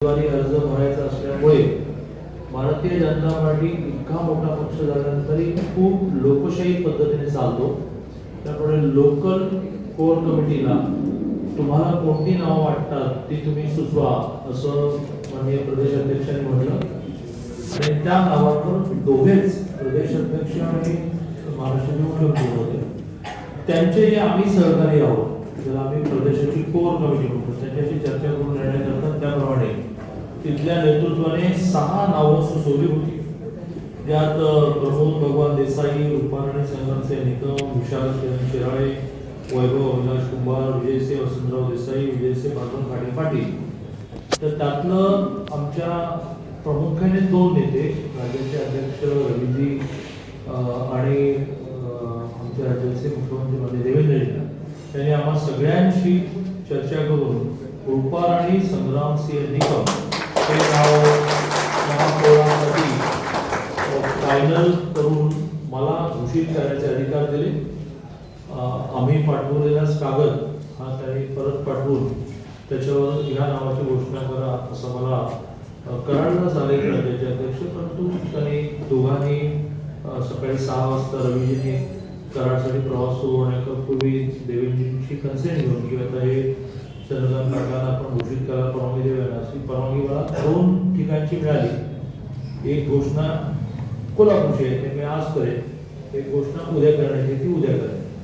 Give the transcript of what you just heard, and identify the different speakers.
Speaker 1: उमेदवारी अर्ज भरायचा असल्यामुळे भारतीय जनता पार्टी इतका मोठा पक्ष झाल्यानंतरही खूप लोकशाही पद्धतीने चालतो. त्यामुळे लोकल कोर कमिटीला तुम्हाला कोणती नावं वाटतात ती तुम्ही सुचवा असं माननीय प्रदेश अध्यक्षांनी म्हटलं आणि त्या नावावर दोघेच प्रदेश अध्यक्ष आणि महाराष्ट्राचे मुख्यमंत्री होते त्यांचे जे आम्ही सहकारी आहोत ज्याला आम्ही प्रदेशाची कोर कमिटी म्हणतो त्यांच्याशी चर्चा करून निर्णय करतात. त्याप्रमाणे तिथल्या नेतृत्वाने 6 नावं सुचवली होती. त्यात प्रमोद भगवान देसाई, रुपाराणी संग्रामचे निकम, विशाल शिराळे, वैभव अविनाश कुंभार, विजयसिंह वसंतराव देसाई, विजयसिंह पांडुरंग खाडे पाटील. तर त्यातलं आमच्या प्रामुख्याने 2 नेते राज्याचे अध्यक्ष रवीजी आणि आमच्या राज्याचे मुख्यमंत्री माननीय देवेंद्रजी त्यांनी आम्हा सगळ्यांशी चर्चा करून रुपाराणी संग्रामसिंह निकम हे नाव महापौरांसाठी फायनल करून मला घोषित करायचे अधिकार दिले. आम्ही पाठवलेला कागद हा त्यांनी परत पाठवून त्याच्यावर ह्या नावाची घोषणा करा असं मला कराडला झाले राज्याचे अध्यक्ष. परंतु त्यांनी दोघांनी सकाळी 6 वाजता रवीजींनी कराडसाठी प्रवास सुरू होण्यापूर्वी देवेंद्रजींची कन्सेंट घेऊन की आता हे चंद्रकांत काकांना आपण घोषित करायला परवानगी देऊया अशी परवानगी मला 2 ठिकाणची मिळाली. एक घोषणा कोल्हापूरची आहे ते मी आज करेन, एक घोषणा उद्या करण्याची ती उद्या करेन.